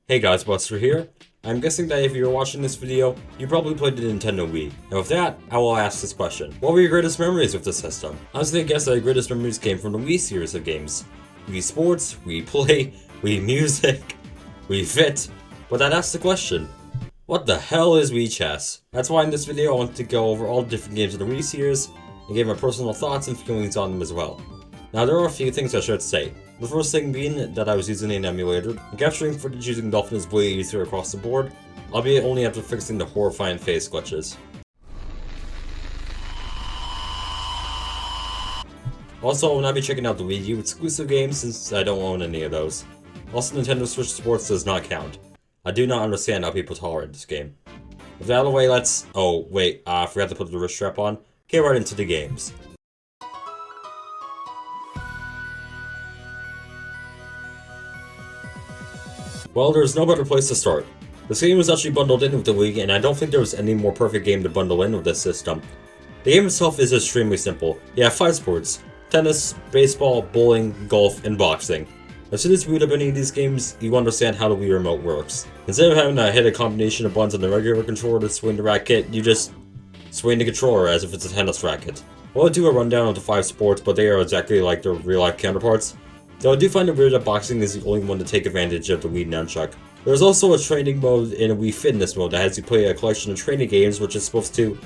Hey guys, Buster here. I'm guessing that if you're watching this video, you probably played the Nintendo Wii. And with that, I will ask this question. What were your greatest memories with this system? I was gonna guess that your greatest memories came from the Wii series of games. Wii Sports, Wii Play, Wii Music, Wii Fit. But that asks the question, what the hell is Wii Chess? That's why in this video I want to go over all the different games of the Wii series and give my personal thoughts and feelings on them as well. Now there are a few things I should say. The first thing being that I was using an emulator, and capturing footage using Dolphin is way easier across the board, albeit only after fixing the horrifying face glitches. Also, I will not be checking out the Wii U exclusive games since I don't own any of those. Also, Nintendo Switch Sports does not count. I do not understand how people tolerate this game. With that out of the way, let's... Oh, wait, I forgot to put the wrist strap on. Get right into the games. Well, there's no better place to start. This game was actually bundled in with the Wii, and I don't think there was any more perfect game to bundle in with this system. The game itself is extremely simple. You have 5 sports: tennis, baseball, bowling, golf, and boxing. As soon as you boot up any of these games, you understand how the Wii Remote works. Instead of having to hit a combination of buttons on the regular controller to swing the racket, you just swing the controller as if it's a tennis racket. I'll do a rundown of the 5 sports, but they are exactly like their real-life counterparts. Though I do find it weird that boxing is the only one to take advantage of the Wii Nunchuck. There's also a training mode in a Wii Fitness mode that has you play a collection of training games which is supposed to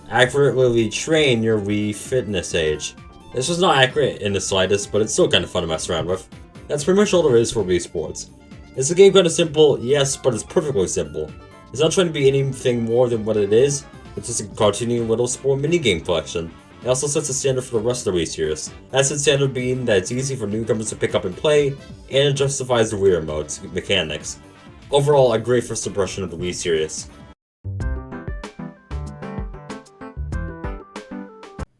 accurately train your Wii Fitness age. This was not accurate in the slightest, but it's still kind of fun to mess around with. That's pretty much all there is for Wii Sports. Is the game kind of simple? Yes, but it's perfectly simple. It's not trying to be anything more than what it is. It's just a cartoony little sport minigame collection. It also sets a standard for the rest of the Wii series. That's its standard being that it's easy for newcomers to pick up and play, and it justifies the Wii Remote's mechanics. Overall, a great first impression of the Wii series.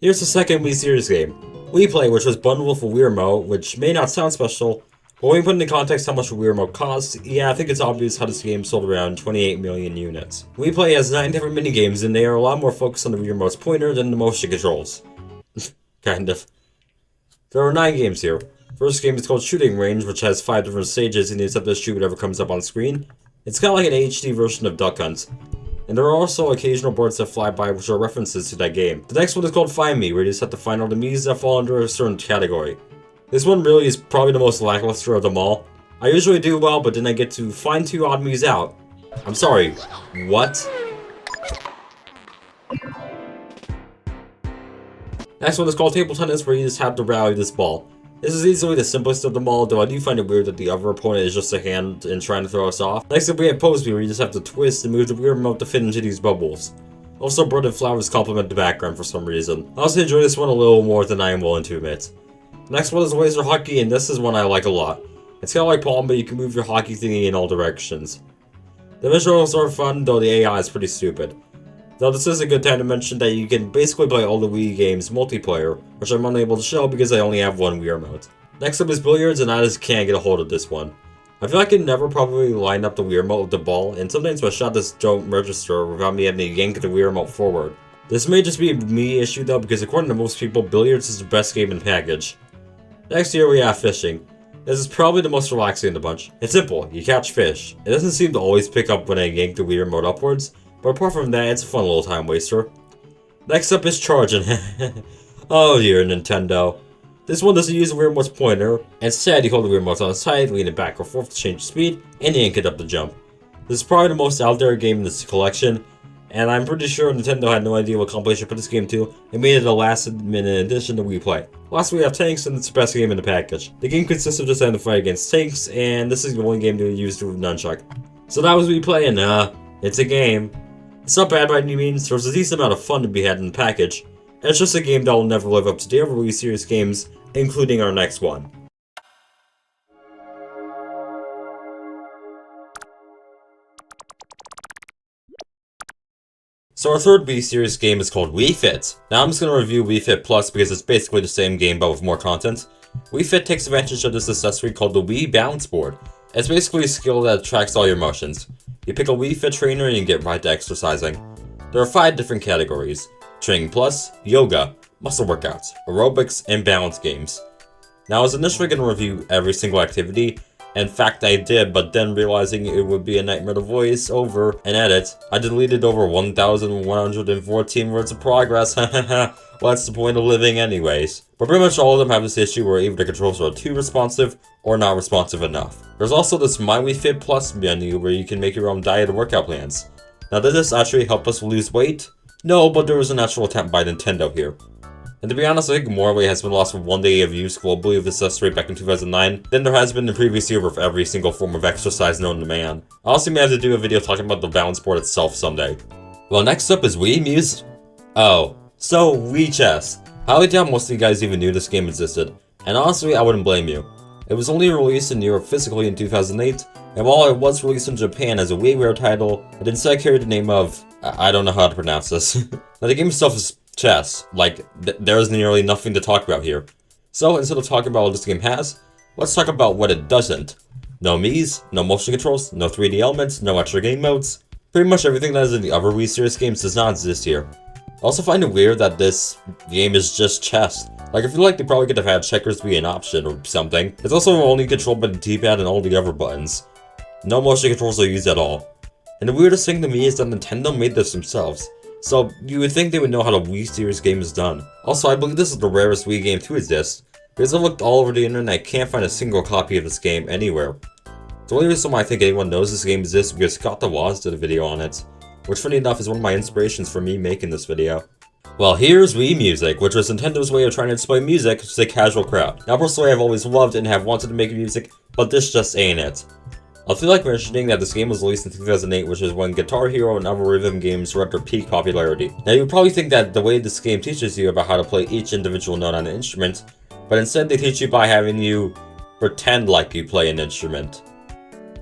Here's the second Wii series game, Wii Play, which was bundled with a Wii Remote, which may not sound special, but when you put into context how much a Wii Remote costs, yeah, I think it's obvious how this game sold around 28 million units. Wii Play has 9 different minigames, and they are a lot more focused on the Wii Remote's pointer than the motion controls. Kind of. There are 9 games here. First game is called Shooting Range, which has 5 different stages, and you just have to shoot whatever comes up on screen. It's kind of like an HD version of Duck Hunt. And there are also occasional birds that fly by, which are references to that game. The next one is called Find Me, where you just have to find all the Miis that fall under a certain category. This one really is probably the most lackluster of them all. I usually do well, but then I get to find 2 odd Miis out. I'm sorry, what? Next one is called Table Tennis, where you just have to rally this ball. This is easily the simplest of them all, though I do find it weird that the other opponent is just a hand and trying to throw us off. Next up we have Pose Me, where you just have to twist and move the Wii Remote to fit into these bubbles. Also, bread and flowers complement the background for some reason. I also enjoy this one a little more than I am willing to admit. Next one is Laser Hockey, and this is one I like a lot. It's kind of like Palm, but you can move your hockey thingy in all directions. The visuals are fun, though the AI is pretty stupid. Though this is a good time to mention that you can basically play all the Wii games multiplayer, which I'm unable to show because I only have one Wii Remote. Next up is Billiards, and I just can't get a hold of this one. I feel like I can never properly line up the Wii Remote with the ball, and sometimes my shot just don't register without me having to yank the Wii Remote forward. This may just be a me issue though, because according to most people, Billiards is the best game in the package. Next here we have Fishing. This is probably the most relaxing in the bunch. It's simple, you catch fish. It doesn't seem to always pick up when I yank the Wii Remote upwards, but apart from that, it's a fun little time waster. Next up is Charging. Oh dear, Nintendo. This one doesn't use the Wii Remote's pointer. Instead, you hold the Wii Remote on the side, lean it back or forth to change the speed, and yank it up to jump. This is probably the most out there game in this collection, and I'm pretty sure Nintendo had no idea what compilation to put this game to, and made it a last-minute addition to Wii Play. Last we have Tanks, and it's the best game in the package. The game consists of just having to fight against tanks, and this is the only game to use the Nunchuck. So that was Wii Play, and it's a game. It's not bad by any means, there's a decent amount of fun to be had in the package, and it's just a game that will never live up to the other Wii series games, including our next one. So our third Wii series game is called Wii Fit. Now I'm just going to review Wii Fit Plus because it's basically the same game but with more content. Wii Fit takes advantage of this accessory called the Wii Balance Board. It's basically a skill that tracks all your motions. You pick a Wii Fit trainer and you get right to exercising. There are 5 different categories: Training Plus, Yoga, Muscle Workouts, Aerobics, and Balance Games. Now I was initially going to review every single activity, In fact, I did, but then realizing it would be a nightmare to voice over and edit, I deleted over 1,114 words of progress. What's the point of living anyways? But pretty much all of them have this issue where either the controls are too responsive or not responsive enough. There's also this My Wii Fit Plus menu where you can make your own diet and workout plans. Now, did this actually help us lose weight? No, but there was an actual attempt by Nintendo here. And to be honest, I think more weight has been lost from 1 day of use globally of this rate back in 2009 than there has been in the previous year with every single form of exercise known to man. I also may have to do a video talking about the balance board itself someday. Well, next up is Wii Music. Oh, so Wii Chess. Highly doubt most of you guys even knew this game existed, and honestly, I wouldn't blame you. It was only released in Europe physically in 2008, and while it was released in Japan as a WiiWare title, it instead carried the name of... I don't know how to pronounce this. Now, the game itself is chess. Like, there is nearly nothing to talk about here. So, instead of talking about what this game has, let's talk about what it doesn't. No Mii's, no motion controls, no 3D elements, no extra game modes. Pretty much everything that is in the other Wii Series games does not exist here. I also find it weird that this game is just chess. Like, I feel like they probably could have had checkers be an option or something. It's also only controlled by the D-pad and all the other buttons. No motion controls are used at all. And the weirdest thing to me is that Nintendo made this themselves. So, you would think they would know how the Wii Series game is done. Also, I believe this is the rarest Wii game to exist, because I looked all over the internet and I can't find a single copy of this game anywhere. The only reason why I think anyone knows this game exists is because Scott the Woz did a video on it, which funny enough is one of my inspirations for me making this video. Well, here's Wii Music, which was Nintendo's way of trying to display music to the casual crowd. Now, personally, I've always loved and have wanted to make music, but this just ain't it. I feel like mentioning that this game was released in 2008, which is when Guitar Hero and other rhythm games were at their peak popularity. Now, you would probably think that the way this game teaches you about how to play each individual note on an instrument, but instead they teach you by having you pretend like you play an instrument.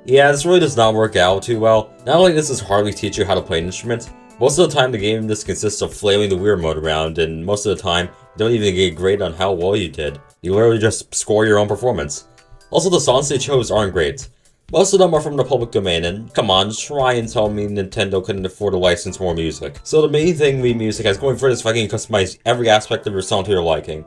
Yeah, this really does not work out too well. Not only does this hardly teach you how to play an instrument, most of the time the game just consists of flailing the Wii remote around, and most of the time, you don't even get a grade on how well you did. You literally just score your own performance. Also, the songs they chose aren't great. Most of them are from the public domain, and come on, try and tell me Nintendo couldn't afford to license more music. So the main thing Wii Music has going for it is if I can customize every aspect of your song to your liking.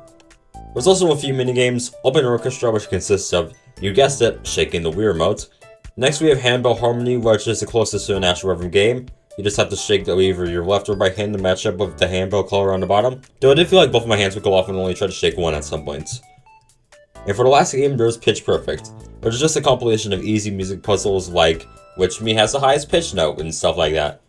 There's also a few minigames, Open Orchestra, which consists of, you guessed it, shaking the Wii remote. Next we have Handbell Harmony, which is the closest to an actual rhythm game. You just have to shake either your left or right hand to match up with the handbell color on the bottom. Though I did feel like both of my hands would go off and only try to shake one at some points. And for the last game, there's Pitch Perfect, which is just a compilation of easy music puzzles like which Mii has the highest pitch note and stuff like that.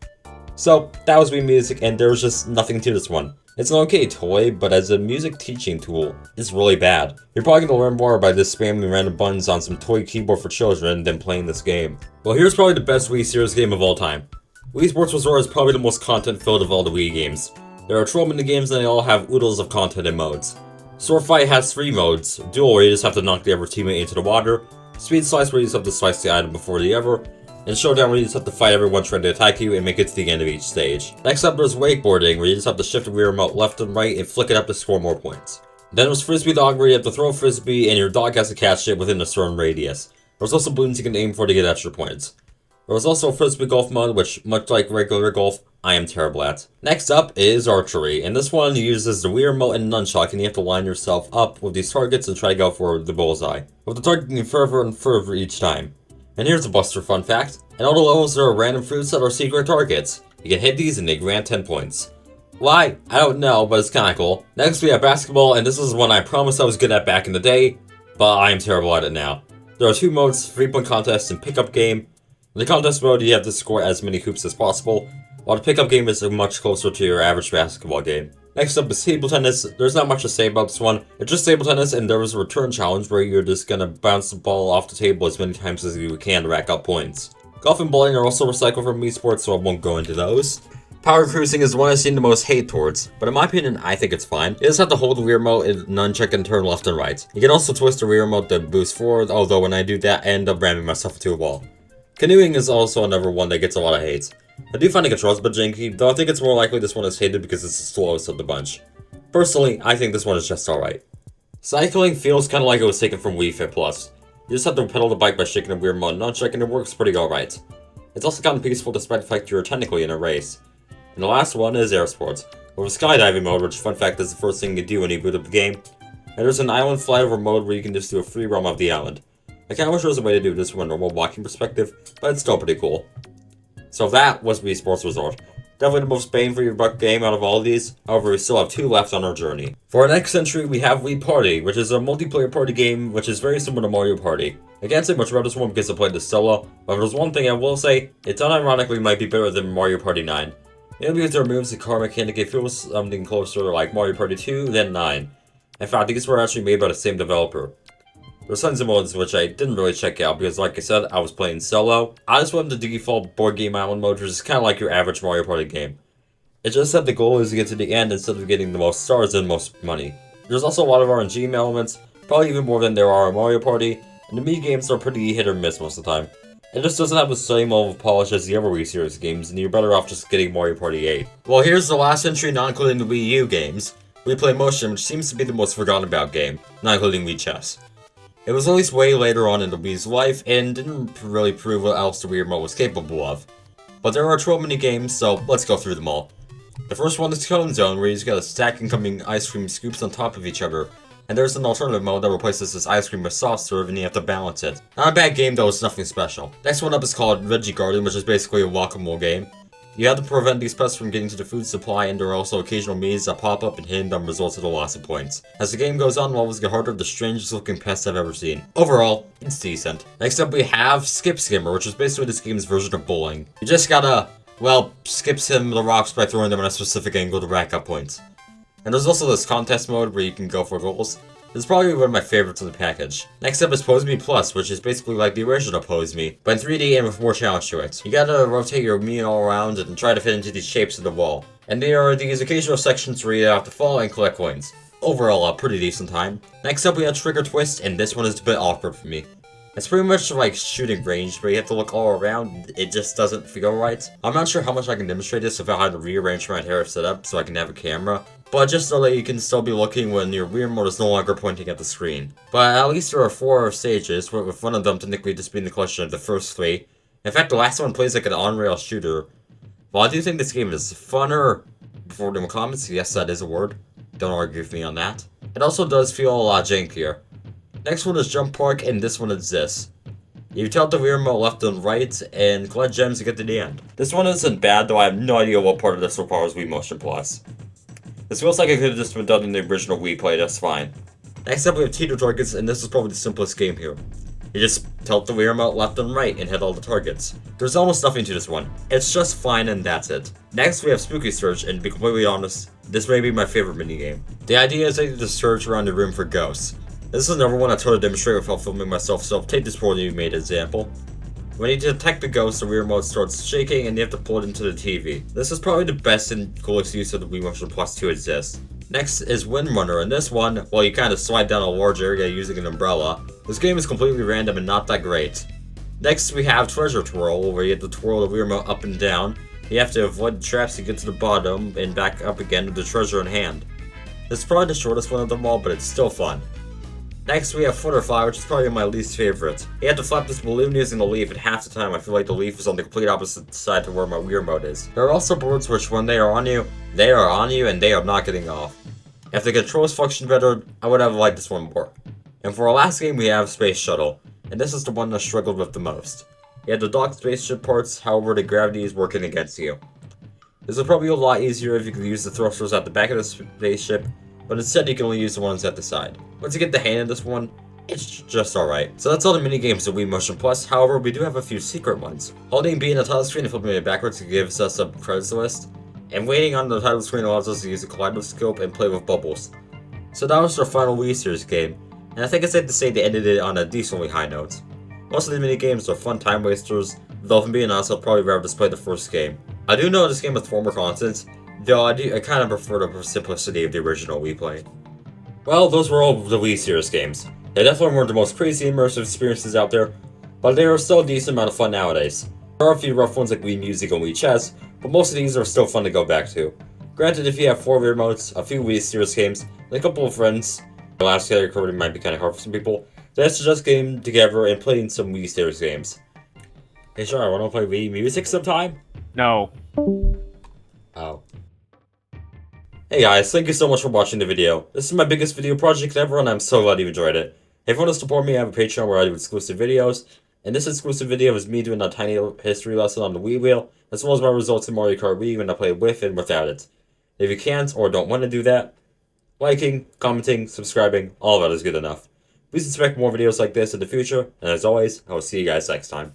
So, that was Wii Music, and there was just nothing to this one. It's an okay toy, but as a music teaching tool, it's really bad. You're probably going to learn more by just spamming random buttons on some toy keyboard for children than playing this game. Well, here's probably the best Wii Series game of all time. Wii Sports Resort is probably the most content-filled of all the Wii games. There are 12 minigames and they all have oodles of content and modes. Sword Fight has 3 modes, Duel where you just have to knock the other teammate into the water, Speed Slice where you just have to slice the item before the other, and Showdown where you just have to fight everyone trying to attack you and make it to the end of each stage. Next up there's Wakeboarding where you just have to shift the Wii remote left and right and flick it up to score more points. Then there's Frisbee Dog where you have to throw a frisbee and your dog has to catch it within a certain radius. There's also balloons you can aim for to get extra points. There was also a Frisbee Golf mode, which, much like regular golf, I am terrible at. Next up is Archery, and this one uses the Wii remote and nunchuck, and you have to line yourself up with these targets and try to go for the bullseye, with the target getting further and further each time. And here's a Buster fun fact, in all the levels there are random fruits that are secret targets. You can hit these and they grant 10 points. Why? I don't know, but it's kinda cool. Next we have Basketball, and this is one I promised I was good at back in the day, but I am terrible at it now. There are 2 modes, 3-point contest and pickup game. In the contest mode, you have to score as many hoops as possible, while the pickup game is much closer to your average basketball game. Next up is Table Tennis. There's not much to say about this one. It's just table tennis, and there was a return challenge where you're just gonna bounce the ball off the table as many times as you can to rack up points. Golf and bowling are also recycled from Wii Sports, so I won't go into those. Power Cruising is the one I've seen the most hate towards, but in my opinion, I think it's fine. You just have to hold the Wii remote and nunchuck and turn left and right. You can also twist the Wii remote to boost forward, although when I do that, I end up ramming myself into a wall. Canoeing is also another one that gets a lot of hate. I do find the controls a bit janky, though I think it's more likely this one is hated because it's the slowest of the bunch. Personally, I think this one is just alright. Cycling feels kinda like it was taken from Wii Fit Plus. You just have to pedal the bike by shaking the Wii remote and nunchuck and it works pretty alright. It's also kinda peaceful despite the fact you're technically in a race. And the last one is Air Sports, with a skydiving mode, which fun fact is the first thing you do when you boot up the game. And there's an island flyover mode where you can just do a free roam of the island. I kinda wish there was a way to do this from a normal walking perspective, but it's still pretty cool. So that was Wii Sports Resort. Definitely the most bang for your buck game out of all of these, however we still have 2 left on our journey. For our next entry we have Wii Party, which is a multiplayer party game which is very similar to Mario Party. I can't say much about this one because I played this solo, but if there's one thing I will say, it unironically might be better than Mario Party 9. Mainly because it removes the car mechanic, it feels something closer to like Mario Party 2 than 9. In fact, these were actually made by the same developer. There's tons of modes which I didn't really check out because, like I said, I was playing solo. I just went to the default Board Game Island mode, which is kind of like your average Mario Party game. It just said the goal is to get to the end instead of getting the most stars and most money. There's also a lot of RNG elements, probably even more than there are in Mario Party, and the mini games are pretty hit or miss most of the time. It just doesn't have the same level of polish as the EVERY Wii Series games, and you're better off just getting Mario Party 8. Well, here's the last entry not including the Wii U games, Wii Play Motion, which seems to be the most forgotten about game, not including Wii Chess. It was released way later on in the Wii's life, and didn't really prove what else the Wii Remote was capable of. But there are 12 mini games, so let's go through them all. The first one is Cone Zone, where you just got a stack incoming ice cream scoops on top of each other, and there's an alternative mode that replaces this ice cream with soft serve and you have to balance it. Not a bad game though, it's nothing special. Next one up is called Veggie Garden, which is basically a walk-a-mole game. You have to prevent these pests from getting to the food supply, and there are also occasional means that pop up and hidden them results in a loss of points. As the game goes on, levels get harder, the strangest looking pests I've ever seen. Overall, it's decent. Next up we have Skip Skimmer, which is basically this game's version of bowling. You just gotta, well, skip skim the rocks by throwing them in a specific angle to rack up points. And there's also this contest mode where you can go for goals. This is probably one of my favorites in the package. Next up is Pose Me Plus, which is basically like the original Pose Me, but in 3D and with more challenge to it. You gotta rotate your Mii all around and try to fit into these shapes of the wall. And there are these occasional sections where you have to fall and collect coins. Overall, a pretty decent time. Next up we have Trigger Twist, and this one is a bit awkward for me. It's pretty much like shooting range, but you have to look all around, it just doesn't feel right. I'm not sure how much I can demonstrate this without having to rearrange my entire setup so I can have a camera, but just so that you can still be looking when your Wii Remote is no longer pointing at the screen. But at least there are 4 stages, with one of them technically just being the collection of the first 3. In fact, the last one plays like an on-rail shooter. While I do think this game is funner, before the comments, yes that is a word, don't argue with me on that. It also does feel a lot jankier. Next one is Jump Park, and this one is this. You tilt the Wii Remote left and right, and collect gems to get to the end. This one isn't bad, though I have no idea what part of this requires Wii Motion Plus. This feels like it could have just been done in the original Wii Play, that's fine. Next up we have Teeter Targets, and this is probably the simplest game here. You just tilt the Wii Remote left and right and hit all the targets. There's almost nothing to this one. It's just fine and that's it. Next we have Spooky Search, and to be completely honest, this may be my favorite minigame. The idea is that you just search around the room for ghosts. This is another one I tried to demonstrate without filming myself, so take this poorly made example. When you detect the ghost, the Wii Remote starts shaking and you have to pull it into the TV. This is probably the best and coolest use of the Wii Motion Plus to exist. Next is Windrunner, and this one, well you kind of slide down a large area using an umbrella. This game is completely random and not that great. Next we have Treasure Twirl, where you have to twirl the Wii Remote up and down. You have to avoid the traps to get to the bottom and back up again with the treasure in hand. This is probably the shortest one of them all, but it's still fun. Next we have Flutterfly, which is probably my least favorite. You have to flap this balloon using the leaf, and half the time I feel like the leaf is on the complete opposite side to where my Wii Remote is. There are also birds which when they are on you and they are not getting off. If the controls function better, I would have liked this one more. And for our last game we have Space Shuttle, and this is the one I struggled with the most. You have the dock spaceship parts, however the gravity is working against you. This would probably be a lot easier if you could use the thrusters at the back of the spaceship, but instead you can only use the ones at the side. Once you get the hang of this one, it's just alright. So that's all the mini-games of Wii Motion Plus, however we do have a few secret ones. Holding B in the title screen and flipping it backwards gives us a credits list, and waiting on the title screen allows us to use a kaleidoscope and play with bubbles. So that was our final Wii Series game, and I think it's safe to say they ended it on a decently high note. Most of the mini-games are fun time wasters, though if I'm being honest I'll probably rather just play the first game. I do know this game has former content, though I kind of prefer the simplicity of the original Wii Play. Well, those were all the Wii Series games. They definitely weren't the most crazy immersive experiences out there, but they are still a decent amount of fun nowadays. There are a few rough ones like Wii Music and Wii Chess, but most of these are still fun to go back to. Granted, if you have 4 Wii remotes, a few Wii Series games, and a couple of friends, the last category might be kind of hard for some people, then it's just getting together and playing some Wii Series games. Hey, sure, I want to play Wii Music sometime? No. Oh. Hey guys, thank you so much for watching the video. This is my biggest video project ever and I'm so glad you enjoyed it. If you want to support me, I have a Patreon where I do exclusive videos, and this exclusive video is me doing a tiny history lesson on the Wii wheel, as well as my results in Mario Kart Wii when I play with and without it. If you can't or don't want to do that, liking, commenting, subscribing, all of that is good enough. Please expect more videos like this in the future, and as always, I will see you guys next time.